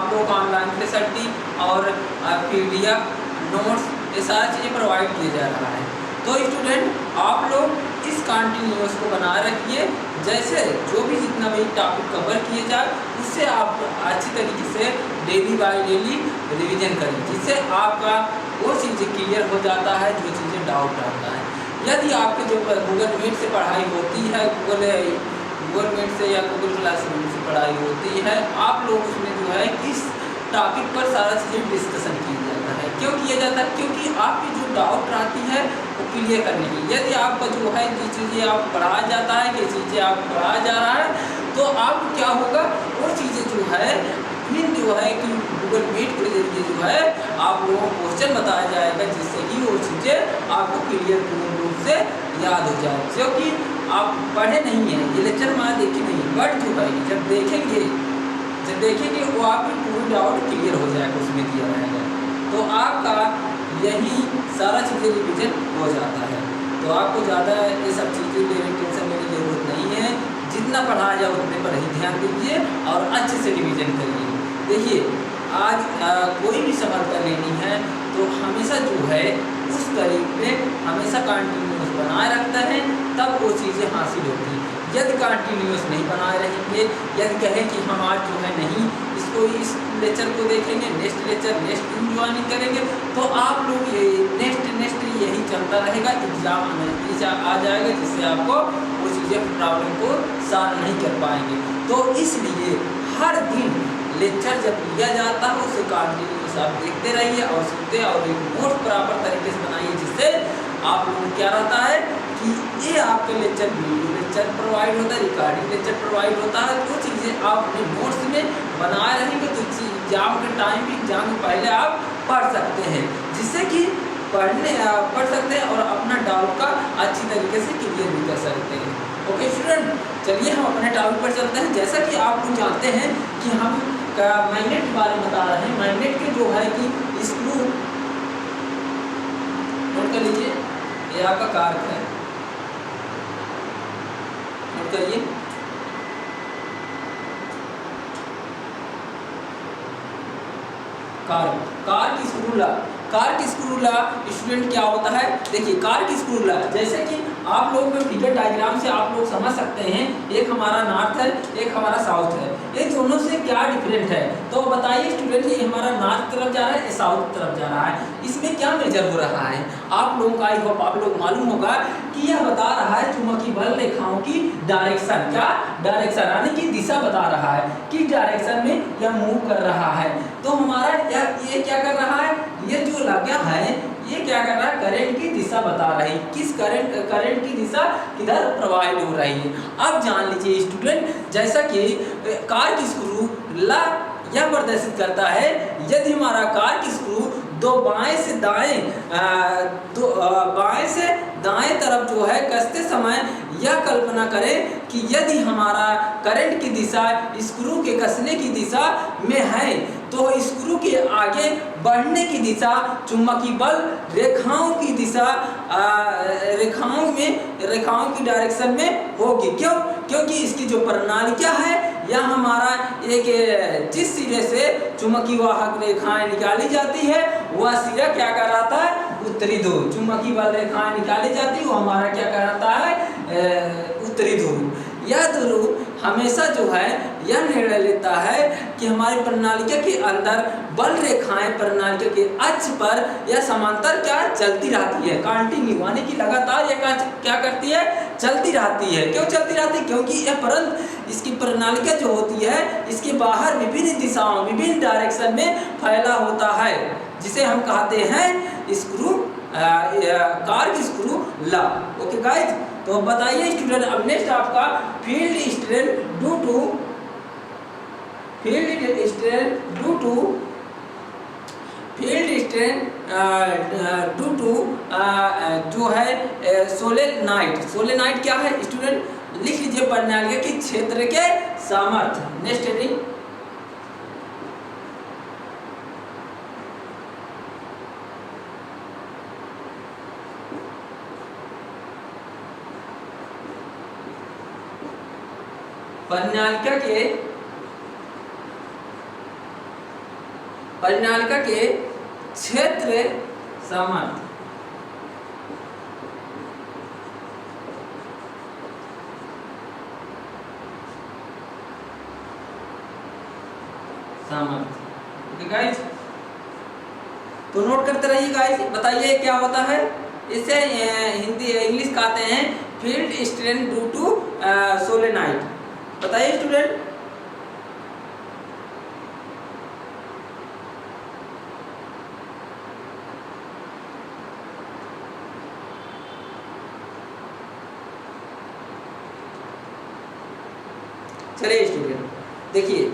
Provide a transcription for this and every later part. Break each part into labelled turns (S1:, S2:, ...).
S1: आप लोग online facility और PDF नोट्स ये सारी चीज़ें प्रोवाइड किया जा रहा है। तो स्टूडेंट आप लोग इस कंटिन्यूअस को बनाए रखिए, जैसे जो भी जितना भी टॉपिक कवर किए जाए उससे आप अच्छी तरीके से डेली बाय डेली रिवीजन करें, जिससे आपका वो चीज़ें क्लियर हो जाता है जो चीज़ें डाउट रहता है। यदि आपके जो गूगल मीट से पढ़ाई होती है, गूगल मीट से या गूगल क्लासरूम से पढ़ाई होती है, आप लोग उसमें जो है इस टॉपिक पर सारा चीज़ें डिस्कशन किया जाता है। क्यों किया जाता है? क्योंकि आपकी जो डाउट रहती है वो क्लियर करने की। यदि आपका जो है जो चीज़ें आप पढ़ाया जाता है कि चीज़ें आप पढ़ाया जा रहा है, तो आप क्या होगा वो चीज़ें जो है फिर जो है कि गूगल मीट के जरिए जो है आप लोगों को क्वेश्चन बताया जाएगा, जिससे कि वो चीज़ें आपको क्लियर पूर्ण रूप से याद हो जाए। क्योंकि आप पढ़े नहीं हैं, ये लेक्चर हमारा देखे नहीं है, बट जो है जब देखेंगे वो आपकी पूरी डाउट क्लियर हो जाएगा, उसमें दिया रहेगा, तो आपका यही सारा चीज़ें रिविजन हो जाता है। तो आपको ज़्यादा ये सब चीज़ें लेने की टेंशन लेने की ज़रूरत नहीं है। जितना पढ़ाया जाए उतने पर ही ध्यान दीजिए और अच्छे से रिविजन करिए। देखिए आज कोई भी सफलता लेनी है तो हमेशा जो है उस करीब में हमेशा कंटिन्यूस बनाए रखता है, तब वो चीज़ें हासिल होती हैं। यदि कंटिन्यूस नहीं बनाए रहेंगे, यदि कहें कि हम आज जो है नहीं इस लेक्चर को देखेंगे, नेक्स्ट लेक्चर नेक्स्ट दिन ज्वाइन करेंगे, तो आप लोग ये नेक्स्ट यही चलता रहेगा, एग्जाम आ जाएगा, जिससे आपको वो चीज़ें प्रॉब्लम को सॉल्व नहीं कर पाएंगे। तो इसलिए हर दिन लेक्चर जब लिया जाता है उसे कंटिन्यूस आप देखते रहिए और सुनते और एक नोट प्रॉपर तरीके से बनाइए, जिससे आप लोगों को क्या रहता है कि ये आपके लेक्चर वीडियो लेक्चर प्रोवाइड होता है, रिकॉर्डिंग लेक्चर प्रोवाइड होता है। तो चीज़ें आप अपने नोट्स में बनाए रहेंगे तो एग्जाम के टाइम भी एग्जाम के पहले आप पढ़ सकते हैं, जिससे कि पढ़ सकते हैं और अपना डाउट का अच्छी तरीके से क्लियर भी कर सकते हैं। ओके स्टूडेंट, चलिए हम अपने टॉपिक पर चलते हैं। जैसा कि आप लोग जानते हैं कि हम मैग्नेट के बारे में बता रहे हैं। मैग्नेट के जो है कि स्क्रू नोट कर लीजिए, ये आपका कारक है, नोट करिए। कार की स्क्रू ला स्टूडेंट क्या होता है? देखिए कार की स्क्रू ला, जैसे कि आप लोग में फिगर डायग्राम से आप लोग समझ सकते हैं, एक हमारा नॉर्थ है, एक हमारा साउथ है, ये दोनों से क्या डिफरेंट है? तो बताइए स्टूडेंट, ये हमारा नॉर्थ तरफ जा रहा है, ये साउथ तरफ जा रहा है, इसमें क्या मेजर हो रहा है? आप लोगों का आई होप आप लोग मालूम होगा कि यह बता रहा है चुंबकीय बल रेखाओं की डायरेक्शन, क्या डायरेक्शन यानी कि दिशा बता रहा है कि डायरेक्शन में यह मूव कर रहा है। तो हमारा ये क्या कर रहा है? ये जो लगा है ये क्या कर रहा है? करंट की दिशा बता रही है, किस करंट की दिशा किधर प्रवाहित हो रही है। अब जान लीजिए स्टूडेंट, जैसा कि कार की स्क्रू ला यह प्रदर्शित करता है, यदि हमारा कार की स्क्रू दो बाएं से दाएं तरफ जो है कसते समय यह कल्पना करें कि यदि हमारा करंट की दिशा स्क्रू के कसने की दिशा में है, तो स्क्रू के आगे बढ़ने की दिशा चुंबकीय बल रेखाओं की दिशा रेखाओं की डायरेक्शन में होगी। क्यों? क्योंकि इसकी जो प्रणाली क्या है, यह हमारा एक जिस सिरे से चुंबकीय वाहक रेखाएं निकाली जाती है वह सिरा क्या कहलाता है? उत्तरी ध्रुव। चुंबकीय बल रेखाएं निकाली जाती है वो हमारा क्या कहलाता है? उत्तरी ध्रुव। यह ध्रुव हमेशा जो है यह निर्णय लेता है कि हमारी प्रणालिका के अंदर बल रेखाएं प्रणालिका के अक्ष पर यह समांतर क्या चलती रहती है, कंटिन्यू यानी कि लगातार यह क्या करती है? चलती रहती है। क्यों चलती रहती है? क्योंकि यह परंत इसकी प्रणालिका जो होती है इसके बाहर विभिन्न दिशाओं विभिन्न डायरेक्शन में फैला होता है, जिसे हम कहते हैं स्क्रू कार की स्क्रू ला। ओके गाइज, तो बताइए स्टूडेंट, अब नेक्स्ट आपका फील्ड स्ट्रेन ड्यू टू जो है सोलेनाइड क्या है स्टूडेंट? लिख लीजिए, प्रणालिका के क्षेत्र के सामर्थ्य। नेक्स्ट हेडिंग, प्रणालिका के परिनालिका के क्षेत्र सामर्थ्य। ओके गाइस, तो नोट करते रहिए गाइस। बताइए क्या होता है इसे हिंदी इंग्लिश कहते हैं field strength due to solenoid. बताइए स्टूडेंट। चलिए स्टूडेंट देखिए,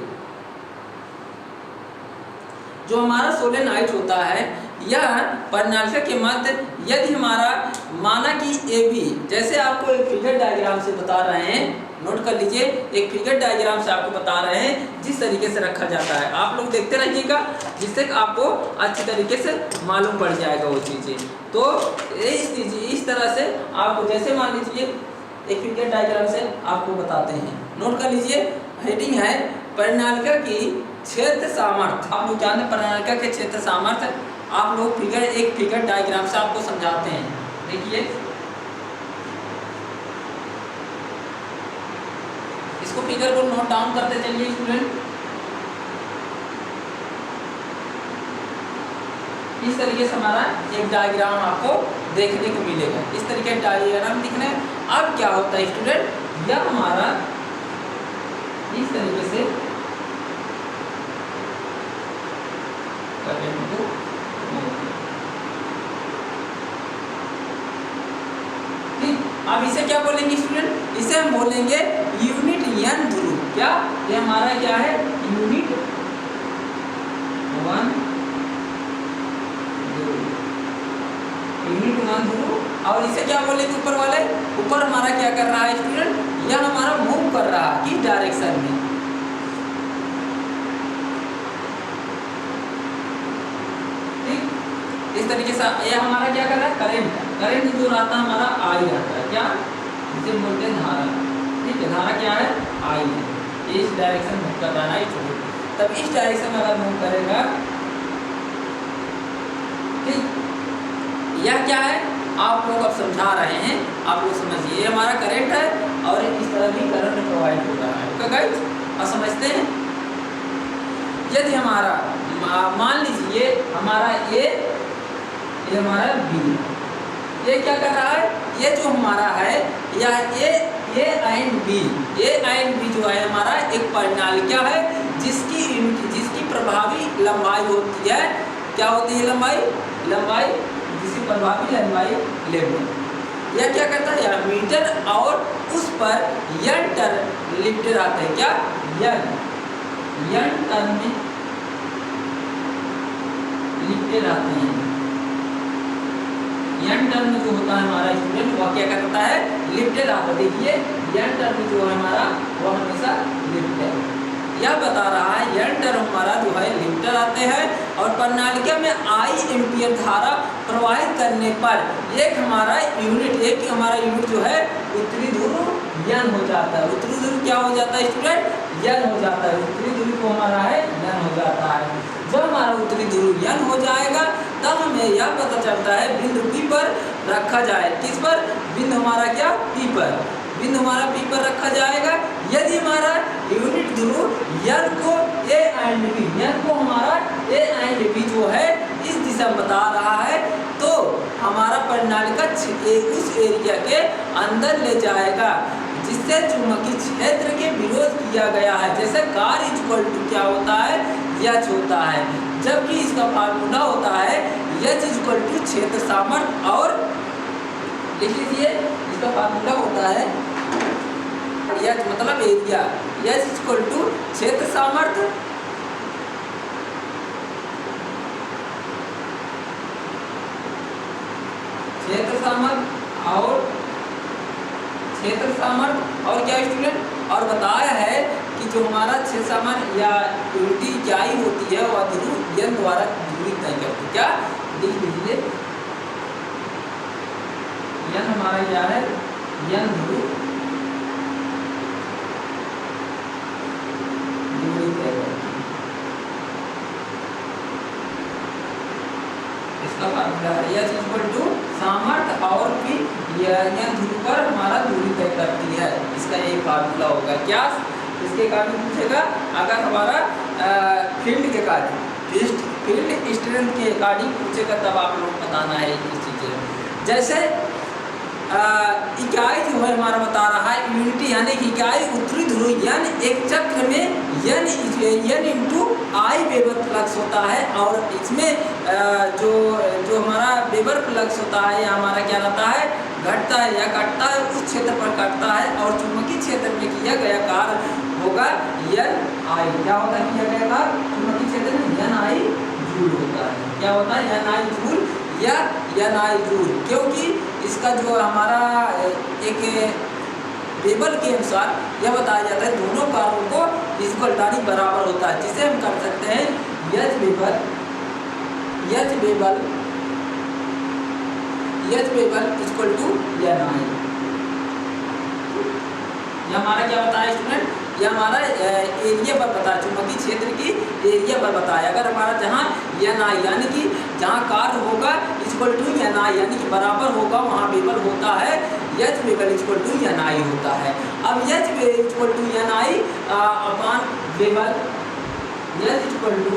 S1: जो हमारा सोलेनाइड होता है यह परिनालिका के मध्य, यदि हमारा माना कि ए बी, जैसे आपको एक फिगर डायग्राम से बता रहे हैं, नोट कर लीजिए, एक फिगर डायग्राम से आपको बता रहे हैं जिस तरीके से रखा जाता है। आप लोग देखते रहिएगा जिससे आपको अच्छी तरीके से मालूम पड़ जाएगा वो चीज़ें। तो इस तरह से आपको, जैसे मान लीजिए एक फिगर डायग्राम से आपको बताते हैं, नोट कर लीजिए। हेडिंग है परिनालिका की क्षेत्र सामर्थ्य। आप लोग जानते हैं परिनालिका के क्षेत्र सामर्थ्य, आप लोग एक फिगर डायग्राम से आपको समझाते हैं। देखिए इसको फिगर को नोट डाउन करते चलिए स्टूडेंट। इस तरीके से हमारा एक डायग्राम आपको देखने को मिलेगा। इस तरीके का डायग्राम दिखना है। अब क्या होता है स्टूडेंट, यह हमारा इस तरीके से अब इसे क्या बोलेंगे स्टूडेंट, इसे हम बोलेंगे यूनिट यन ध्रुव। क्या ये हमारा क्या है, यूनिट वन ध्रुव। और इसे क्या बोलेंगे ऊपर वाले, ऊपर हमारा क्या कर रहा है स्टूडेंट, यह हमारा मूव कर रहा है किस डायरेक्शन में। इस तरीके से ये हमारा क्या कर रहा है, करंट जो रहता है हमारा आई रहता है, क्या जिसे बोलते हैं धारा। ठीक है, धारा क्या है, आई है। इस डायरेक्शन में कर रहा है, तब इस डायरेक्शन में अगर मूव करेगा, ठीक, यह क्या है आप लोग अब समझा रहे हैं, आप लोग समझिए। ये हमारा करंट है और इस तरह भी करंट प्रोवाइड हो रहा है। ओके गाइस, आप समझते हैं। यदि हमारा मान लीजिए हमारा ये हमारा बी, ये क्या कर रहा है, ये जो हमारा है या ए एंड बी जो है हमारा एक परिनालिका है जिसकी प्रभावी लंबाई होती है, क्या होती है लंबाई जिसकी प्रभावी लंबाई लेवल। यह क्या करता है, यह मीटर और उस पर यन टर्न लिफ्टेड आते हैं। क्या यन टर्न में लिफ्टेड आते हैं। यन टर्म जो होता है हमारा स्टूडेंट वह क्या करता है, लिफ्टेड आता है। देखिए यन टर्म जो है हमारा वह हमेशा लिफ्टेड, यह बता रहा है यन टर्म हमारा जो है लिफ्टेड आते हैं। और परिनालिका में आई एम्पियर धारा प्रवाहित करने पर एक हमारा यूनिट जो है उत्तरी ध्रुव यन हो जाता है। उत्तरी ध्रुव क्या हो जाता है स्टूडेंट, यन हो जाता है। उत्तरी ध्रुव को हमारा है यन हो जाता है। जब हमारा उत्तरी ध्रुव यन हो जाएगा तब हमें यह पता चलता है बिंदु पी पर रखा जाए। किस पर, बिंदु हमारा क्या, पी पर, बिंदु हमारा पी पर रखा जाएगा। यदि हमारा यूनिट ध्रुव यन को ए एंड बी, यन को हमारा ए एंड बी जो है इस दिशा में बता रहा है, तो हमारा परिनालिका उस एरिया के अंदर ले जाएगा जिससे चुंबकीय क्षेत्र के विरोध किया गया है। जैसे कार इक्वल टू क्या होता है, एच होता है, जबकि इसका फार्मूला होता है एच इक्वल टू क्षेत्र सामर्थ्य। और लिख लीजिए इसका फार्मूला होता है एच मतलब एरिया, एच इक्वल टू क्षेत्र सामर्थ्य और क्या स्टूडेंट, और बताया है कि जो हमारा क्षेत्र सामर्थ्य या यूनिटी इकाई होती है वह ध्रुव यन द्वारा दूरी तय करती है। क्या लिख लीजिए, यन हमारा क्या है, यन ध्रुव दूरी तय करती है। एच इक्वल टू सामर्थ्य और पी यह ध्रुव पर हमारा दूरी तय करती है। इसका यही फार्मूला होगा। क्या इसके कारण पूछेगा, अगर हमारा फील्ड के कार्य फील्ड स्ट्रेंथ के अकॉर्डिंग पूछेगा तब आप लोग बताना है ये चीज़ें। जैसे इकाई जो है हमारा बता रहा है यूनिटी यानी कि इकाई उत्तरी ध्रुव यानी एक चक्र में एन इंटू आई वेबर फ्लक्स होता है और इसमें जो हमारा वेबर फ्लक्स होता है या हमारा क्या रहता है, घटता है या घटता है उस क्षेत्र पर घटता है और चुंबकीय क्षेत्र में किया गया कार्य होगा एन आई। क्या होता है किया गया कार्य चुंबकीय क्षेत्र में एन आई जूल होता है। क्या होता है एन आई जूल या एन आई जूल, क्योंकि इसका जो हमारा एक टेबल के अनुसार यह बताया जाता है दोनों कार्यों को इक्वल यानी बराबर होता है, जिसे हम कर सकते हैं H weber equal to N I. यह हमारा क्या बताया स्टूडेंट, यह हमारा एरिया पर बताया, चुंबकीय क्षेत्र की एरिया पर बताया। अगर हमारा जहाँ एन आई यानी कि जहाँ कार्य होगा इक्वल टू एन आई यानी कि बराबर होगा वहाँ वेबर होता है H weber equal to N I होता है। अब H equal to N I upon weber, H equal to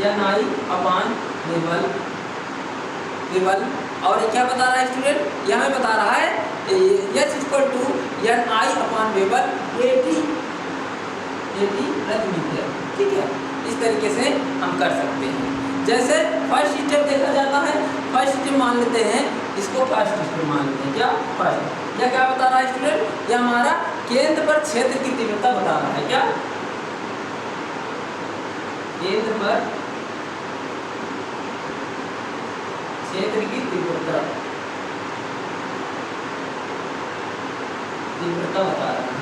S1: N I upon weber और क्या बता रहा है स्टूडेंट, यह हमें बता रहा है H equal to N I upon weber 80 प्रति मीटर। ठीक है, इस तरीके से हम कर सकते हैं। जैसे फर्स्ट स्टेप देखा जाता है, फर्स्ट स्टेप मान लेते हैं, इसको फर्स्ट स्टेप मान लेते हैं। क्या फर्स्ट, यह क्या बता रहा है स्टूडेंट, यह हमारा केंद्र पर क्षेत्र की तीव्रता बता रहा है। क्या केंद्र पर क्षेत्र की तीव्रता बता रहा है।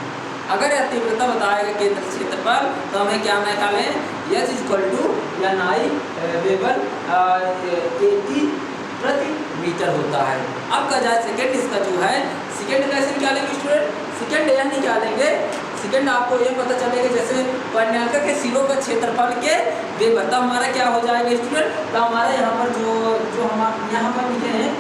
S1: अगर यह तीव्रता बताएगा केंद्र क्षेत्र पर तो हमें क्या निकालें, H equal to N I weber 80 प्रति मीटर होता है। अब का जाए सेकेंड, इसका जो है सेकेंड कैसे निकालेंगे स्टूडेंट, सेकेंड यह निकालेंगे, सेकेंड आपको ये पता चलेगा जैसे परिणालिका के सिरों का क्षेत्रफल के वेबर, तब हमारा क्या हो जाएगा स्टूडेंट, तो हमारा यहाँ पर जो हम यहाँ पर लिखे हैं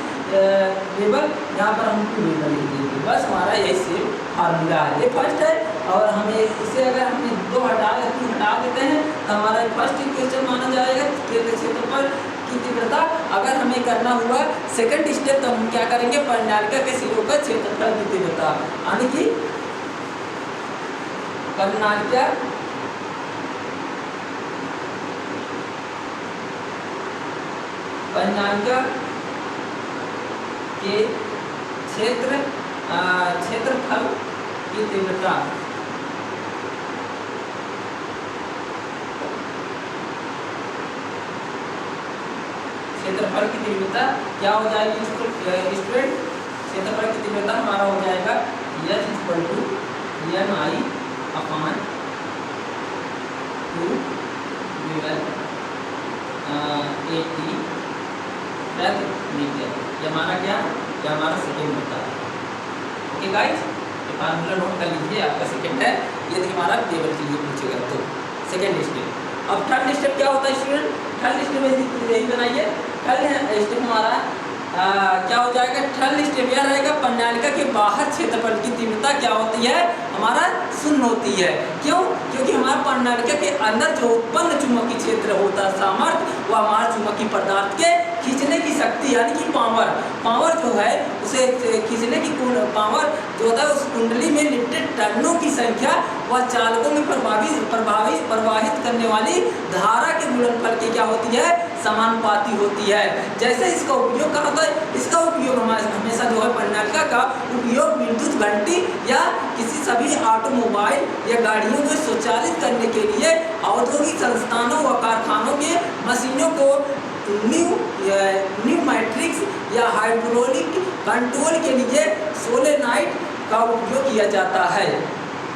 S1: वेबर, यहाँ पर हम वेबर लिख देंगे। बस हमारा यही सेम फार्मूला है। ये फर्स्ट है और हमें इसे अगर हम दो हटा देते हैं तो हमारा फर्स्ट इक्वेशन माना जाएगा केंद्र क्षेत्रफल की तीव्रता। अगर हमें करना हुआ सेकंड स्टेप तो हम क्या करेंगे, परिणालिका के सिरों का क्षेत्रफल की तीव्रता यानी कि परिणालिका के क्षेत्रफल की तीव्रता क्या हो जाएगी स्टूडेंट, क्षेत्रफल की तीव्रता हमारा हो जाएगा H equal to N I अपान 2 80 प्रति मीटर। ये हमारा क्या, ये हमारा सेकेंड होता है। ओके गाइस, ये फार्मूला नोट कर लीजिए, आपका सेकेंड है। ये देखिए हमारा टेबल के लिए पूछेगा तो सेकेंड स्टेप। अब थर्ड स्टेप क्या होता है स्टूडेंट, थर्ड स्टेप में यही बनाइए। थर्ड स्टेप हमारा क्या हो जाएगा, थर्ड स्टेप यह रहेगा परिणालिका के बाहर क्षेत्रफल की तीव्रता क्या होती है, हमारा शून्य होती है। क्यों, क्योंकि हमारा परिणालिका के अंदर जो उत्पन्न चुंबकीय क्षेत्र होता है सामर्थ्य, वह हमारा चुंबकीय पदार्थ के खींचने की शक्ति यानी कि पावर जो है उसे खींचने की पावर जो होता है उस कुंडली में लिप्टेड टर्नों की संख्या व चालकों में प्रवाहित करने वाली धारा के गुणनफल की क्या होती है, समानुपाती होती है। जैसे इसका उपयोग कहाँ होता है, इसका उपयोग हमेशा जो है परिणालिका का उपयोग विद्युत घंटी या किसी सभी ऑटोमोबाइल या गाड़ियों को स्वचालित करने के लिए औद्योगिक संस्थानों व कारखानों के मशीनों को न्यूमैट्रिक्स या हाइड्रोलिक कंट्रोल के लिए सोलेनॉइड का उपयोग किया जाता है।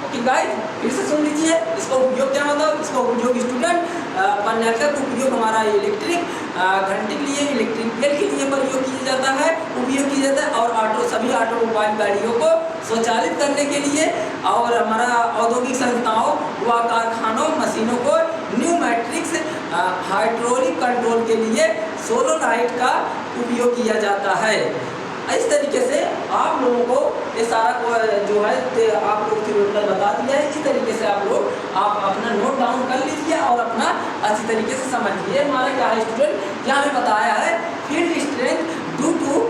S1: ओके गाइस, फिर से सुन लीजिए, इसका उपयोग क्या मतलब, इसका उपयोग स्टूडेंट परिणालिका का उपयोग हमारा इलेक्ट्रिक घंटे के लिए, इलेक्ट्रिक बेल के लिए उपयोग किया जाता है और सभी ऑटोमोबाइल गाड़ियों को स्वचालित करने के लिए और हमारा औद्योगिक संस्थाओं व कारखानों मशीनों को न्यू न्यूमैट्रिक्स हाइड्रोलिक कंट्रोल के लिए सोलोनाइट का उपयोग किया जाता है। इस तरीके से आप लोगों को ये सारा जो है आप लोग थियोरेटिकल बता दिया है। इस तरीके से आप अपना नोट डाउन कर लीजिए और अपना अच्छी तरीके से समझिए। हमारा क्या है स्टूडेंट, यहाँ हमें बताया है field strength due to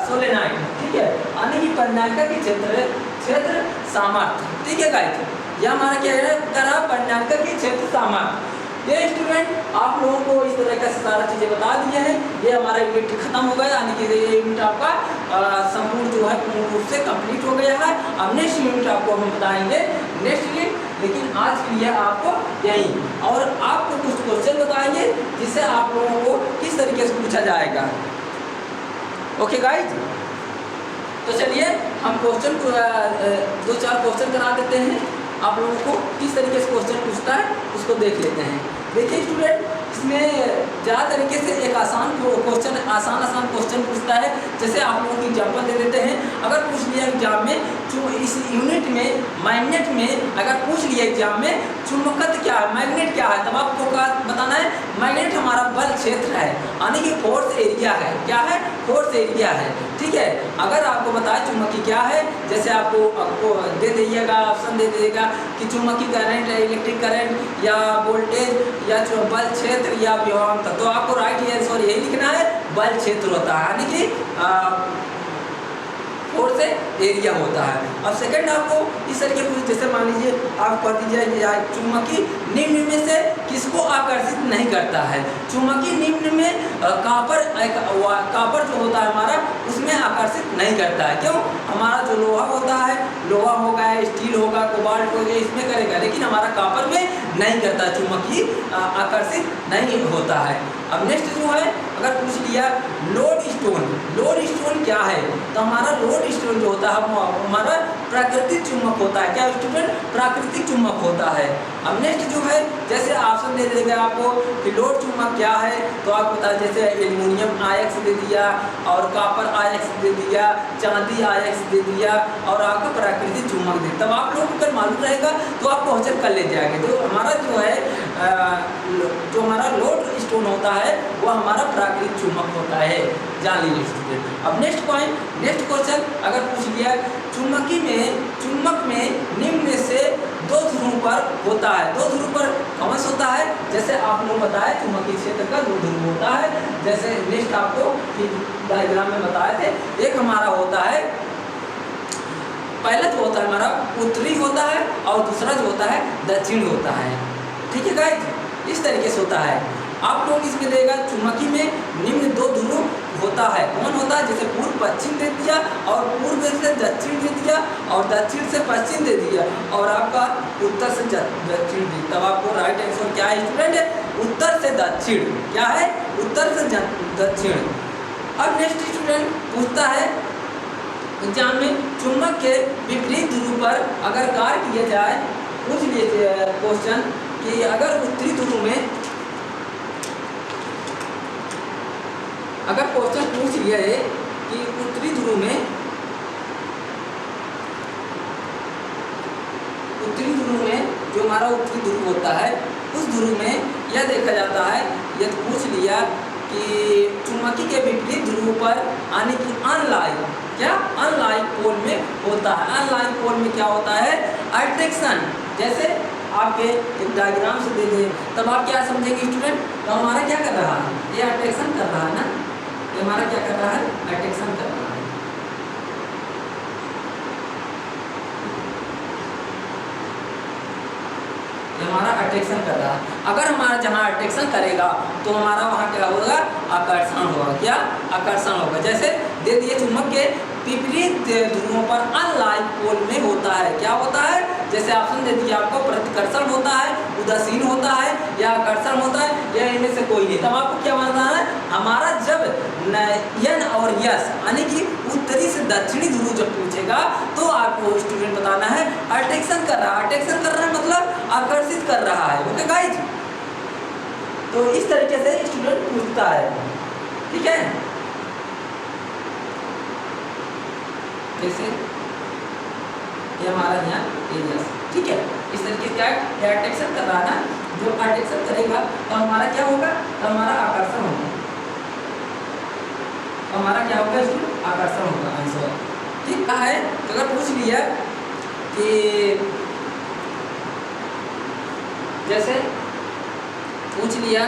S1: solenoid, ठीक है, यानी कि परिनायिका की क्षेत्र सामर्थ्य, ठीक है गाइस। यह हमारा क्या है करा परिनायिका की क्षेत्र सामर्थ्य। ये स्टूडेंट आप लोगों को इस तरह का सारा चीज़ें बता दिए हैं। ये हमारा यूनिट खत्म हो गया, यानी कि ये यूनिट आपका संपूर्ण जो है पूर्ण रूप से कंप्लीट हो गया है। अब नेक्स्ट यूनिट आपको हम बताएंगे नेक्स्ट यूनिट, लेकिन आज के लिए आपको यही और आपको कुछ क्वेश्चन बताएंगे जिससे आप लोगों को किस तरीके से पूछा जाएगा। ओके गाइज, तो चलिए हम क्वेश्चन को 2-4 क्वेश्चन करा देते हैं। आप लोगों को किस तरीके से क्वेश्चन पूछता है उसको देख लेते हैं। देखिए स्टूडेंट, इसमें ज़्यादा तरीके से एक आसान क्वेश्चन पूछता है। जैसे आप लोगों को एग्जाम्पल दे देते हैं। अगर पूछ लिया एग्जाम में इस यूनिट में मैग्नेट में अगर पूछ लिया एग्जाम में चुंबकत्व क्या है, मैग्नेट क्या है, तब आपको क्या बताना है। मैग्नेट हमारा बल क्षेत्र है, यानी कि फोर्स एरिया है। क्या है? फोर्स एरिया है, ठीक है। अगर आपको बताए चुंबकीय क्या है, जैसे आपको दे दीजिएगा, ऑप्शन दे दीजिएगा कि चुंबकीय करंट, इलेक्ट्रिक करंट या वोल्टेज या जो बल क्षेत्र या विभवांतर, तो आपको राइट आंसर यही लिखना है, बल क्षेत्र होता है, यानी कि फोर्स एरिया होता है। अब सेकंड आपको इस तरीके कुछ जैसे मान लीजिए आप कर दीजिए चुंबकीय निम्न में से किसको आकर्षित नहीं करता है। चुंबकीय निम्न में कापर जो होता है हमारा उसमें आकर्षित नहीं करता है। क्यों? हमारा जो लोहा होता है, लोहा होगा, स्टील होगा, कोबाल्ट हो गया, इसमें करेगा, लेकिन हमारा कापर में नहीं करता, चुंबकीय आकर्षित नहीं होता है। अब नेक्स्ट जो है अगर पूछ लिया लोड स्टोन क्या है, तो हमारा लोड स्टोन जो होता है हमारा प्राकृतिक चुंबक होता है। क्या स्टूडेंट? प्राकृतिक चुंबक होता है। अब नेक्स्ट जो है जैसे ऑप्शन दे देगा आपको कि लोड चुंबक क्या है, तो आप बता जैसे एल्युमिनियम आयक्स दे दिया और कॉपर आयक्स दे दिया, चांदी आयक्स दे दिया और आपका प्राकृतिक चुंबक दे, तब आप लोगों को अगर मालूम रहेगा तो आप क्वेश्चन कर ले जाएंगे। तो हमारा जो है जो हमारा लोड स्टोन होता है वो हमारा प्राकृतिक चुंबक होता है, जान लीजिए स्टूडेंट। अब नेक्स्ट क्वेश्चन अगर पूछ लिया चुंबक में निम्न में से दो ध्रुव पर होता है, दो ध्रुव पर कौन सा होता है, जैसे आप लोग बताया चुंबकीय क्षेत्र का 2 ध्रुव होता है। जैसे नेक्स्ट आपको डायग्राम में बताए थे, एक हमारा होता है पहला जो होता है हमारा उत्तरी होता है और दूसरा जो होता है दक्षिण होता है, ठीक है गाइस, इस तरीके से होता है। आप लोग इसमें देगा चुंबकीय में निम्न 2 ध्रुव होता है, कौन होता है, जैसे पूर्व पश्चिम दे दिया और पूर्व से दक्षिण दे दिया और दक्षिण से पश्चिम दे दिया और आपका उत्तर से दक्षिण दे, तब आपको राइट आंसर क्या है स्टूडेंट, उत्तर से दक्षिण। क्या है? उत्तर से दक्षिण। अब नेक्स्ट स्टूडेंट पूछता है एग्जाम में चुंबक के विपरीत ध्रुव पर अगर कार्य किया जाए, पूछ लीजिए क्वेश्चन कि अगर उत्तरी ध्रुव में अगर क्वेश्चन पूछ लिया है कि उत्तरी ध्रुव में जो हमारा उत्तरी ध्रुव होता है उस ध्रुव में यह देखा जाता है, यदि पूछ लिया कि चुंबकीय के विपरीत ध्रुव पर आने की अनलाइक पोल में होता है। अनलाइक पोल में क्या होता है? अट्रैक्शन। जैसे आपके एक डायग्राम से दे दे, तब आप क्या समझेंगे स्टूडेंट, तो हमारा क्या कर रहा है, ये अट्रैक्शन कर रहा है ना, ये हमारा क्या कर रहा है, अट्रैक्शन कर रहा है। ये हमारा अट्रैक्शन कर रहा है। अगर हमारा जहाँ अट्रैक्शन करेगा तो हमारा वहाँ क्या होगा, आकर्षण होगा। क्या? आकर्षण होगा। जैसे दे दिए चुंबक के विपरीत ध्रुवों पर अनलाइक पोल में होता है, क्या होता है, जैसे ऑप्शन दे दिया आपको प्रतिकर्षण होता है, उदासीन होता है या आकर्षण होता है, या इनमें से कोई नहीं। तब आपको क्या बताना है, हमारा जब यन और यस यानी कि उत्तरी से दक्षिणी ध्रुव जब पूछेगा तो आपको स्टूडेंट बताना है अट्रैक्शन कर रहा है। अट्रैक्शन कर रहा है मतलब आकर्षित कर रहा है। ओके गाइज, तो इस तरीके से स्टूडेंट पूछता है, ठीक है। जैसे ये हमारा यहाँ एरिया, ठीक है, इस तरीके से क्या अट्रैक्शन कर रहा है ना, जो अट्रैक्शन करेगा तो हमारा क्या होगा, तो हमारा आकर्षण होगा, हमारा क्या होगा इसमें आकर्षण होगा आंसर। ठीक है, तो अगर पूछ लिया कि जैसे पूछ लिया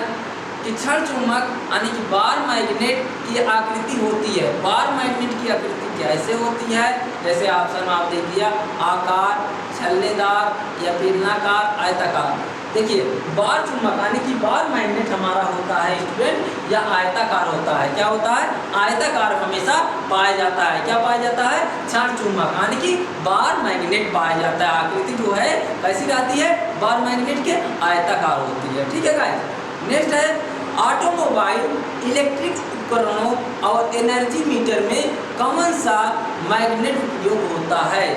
S1: कि क्षण चुंबक यानी कि बार मैग्नेट की आकृति होती है, बार मैग्नेट की आकृति कैसे होती है, जैसे ऑप्शन में आप देख लिया आकार, छल्लेदार या बेलनाकार, आयताकार। देखिए बार चुंबक यानी कि बार मैग्नेट हमारा होता है स्टूडेंट या आयताकार होता है, क्या होता है आयताकार हमेशा पाया जाता है, क्या पाया जाता है क्षण चुंबक यानी कि बार मैग्नेट पाया जाता है, आकृति जो है कैसी रहती है बार मैग्नेट के आयताकार होती है। ठीक है गाइस, नेक्स्ट है ऑटोमोबाइल इलेक्ट्रिक उपकरणों और एनर्जी मीटर में कौन सा मैग्नेट उपयोग होता है।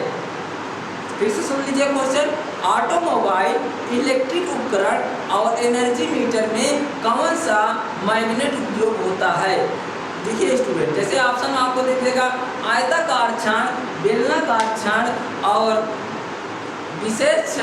S1: फिर से सुन लीजिए क्वेश्चन, ऑटोमोबाइल इलेक्ट्रिक उपकरण और एनर्जी मीटर में कौन सा मैग्नेट उपयोग होता है। देखिए स्टूडेंट, जैसे ऑप्शन आपको देख देगा आयताकार क्षण, बेलनाकार क्षण और विशेष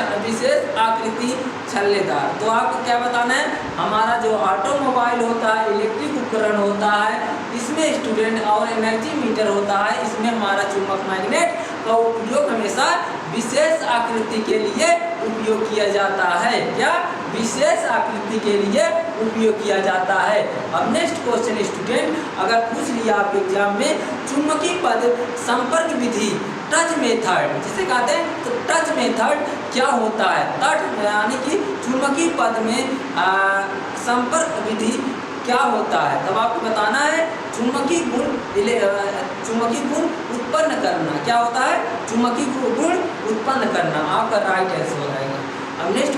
S1: आकृति छल्लेदार। तो आपको क्या बताना है, हमारा जो ऑटोमोबाइल होता है इलेक्ट्रिक उपकरण होता है इसमें स्टूडेंट और एनर्जी मीटर होता है, इसमें हमारा चुंबक मैग्नेट का उपयोग हमेशा विशेष आकृति के लिए उपयोग किया जाता है, क्या विशेष आकृति के लिए उपयोग किया जाता है। अब नेक्स्ट क्वेश्चन स्टूडेंट, अगर पूछ लिया आपके एग्जाम में चुंबकीय पद संपर्क विधि टच मेथड जिसे कहते हैं, तो टच मेथड क्या होता है, टच यानी कि चुंबकीय पद में संपर्क विधि क्या होता है। तब आपको बताना है चुंबकीय गुण उत्पन्न करना, क्या होता है चुंबकीय गुण उत्पन्न करना, आपका राइट आंसर आएगा। अब नेक्स्ट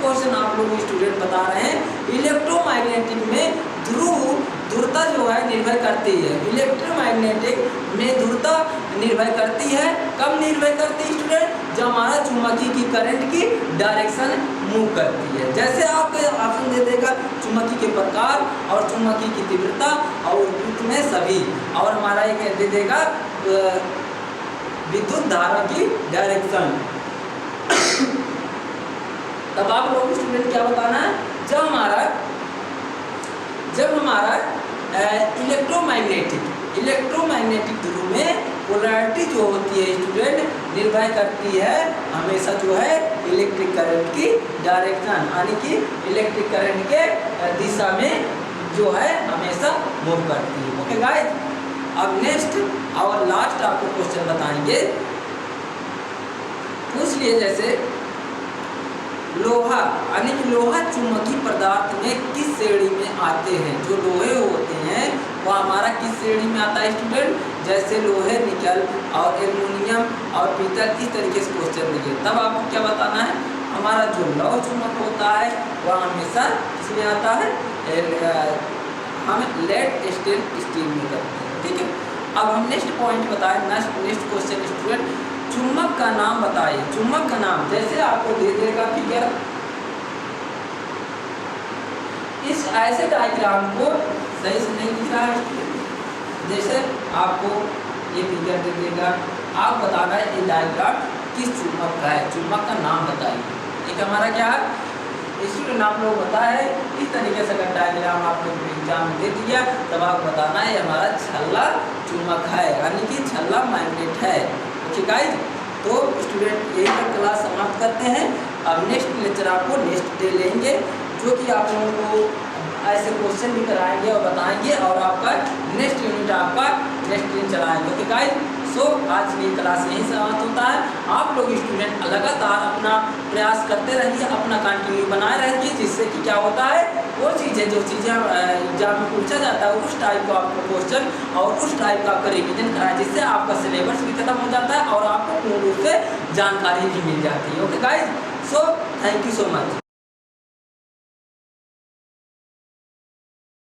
S1: क्वेश्चन आप लोग स्टूडेंट बता रहे हैं इलेक्ट्रोमैग्नेटिक में ध्रुवता जो है निर्भर करती है, इलेक्ट्रोमैग्नेटिक में ध्रुवता निर्भर करती है, कब निर्भर करती है स्टूडेंट, जब हमारा चुंबकीय की करंट की डायरेक्शन मूव करती है। जैसे आपको ऑप्शन दे देगा चुंबकीय के प्रकार और चुंबकीय की तीव्रता और विद्युत में सभी, और हमारा एक दे देगा विद्युत धारा की डायरेक्शन। तब आप लोग स्टूडेंट क्या बताना है, जब हमारा इलेक्ट्रोमैग्नेटिक ध्रुव में पोलैरिटी जो होती है स्टूडेंट निर्भर करती है हमेशा जो है इलेक्ट्रिक करंट की डायरेक्शन यानी कि इलेक्ट्रिक करंट के दिशा में जो है हमेशा मूव करती है। ओके गाइस, अब नेक्स्ट और लास्ट आपको क्वेश्चन बताएंगे, पूछ लिए जैसे लोहा यानी कि लोहा चुंबकीय पदार्थ में किस श्रेणी में आते हैं, जो लोहे होते हैं वो हमारा किस श्रेणी में आता है स्टूडेंट, जैसे लोहे, निकल और एल्युमिनियम और पीतल, इस तरीके से क्वेश्चन दिए। तब आपको क्या बताना है, हमारा जो लौह चुंबक होता है वह हमेशा इसमें आता है, हम लेड स्टील में करते हैं। ठीक है, अब हम नेक्स्ट पॉइंट बताएं, नेक्स्ट क्वेश्चन स्टूडेंट चुंबक का नाम बताइए, चुंबक का नाम। जैसे आपको दे देगा फिगर, इस ऐसे डायग्राम को सही से नहीं दिख रहा है, जैसे आपको ये फिगर दे देगा, आप बताना है ये डायग्राम किस चुंबक का है, चुंबक का नाम बताइए। एक हमारा क्या है स्टूडेंट आप लोग बताया है, इस तरीके से अगर डायग्राम आपको एग्जाम दे दिया तब आप बताना है हमारा छल्ला चुंबक है यानी कि छल्ला मैग्नेट है। ओके गाइस, तो स्टूडेंट यही पर क्लास समाप्त करते हैं। अब नेक्स्ट लेक्चर आपको नेक्स्ट डे लेंगे, जो कि आप लोगों को ऐसे क्वेश्चन भी कराएंगे और बताएंगे, और आपका नेक्स्ट यूनिट आपका नेक्स्ट दिन चलाएंगे। ओके गाइस, सो आज की क्लास यहीं समाप्त होता है। आप लोग स्टूडेंट लगातार अपना प्रयास करते रहिए, अपना कंटिन्यू बनाए रहिए, जिससे कि क्या होता है वो चीज़ें जो चीज़ें एग्जाम में पूछा जाता है उस टाइप का आपको क्वेश्चन और उस टाइप का आपका रिविजन कराए, जिससे आपका सिलेबस भी खत्म हो जाता है और आपको पूर्ण रूप से जानकारी भी मिल जाती है। Okay guys, so thank you so much.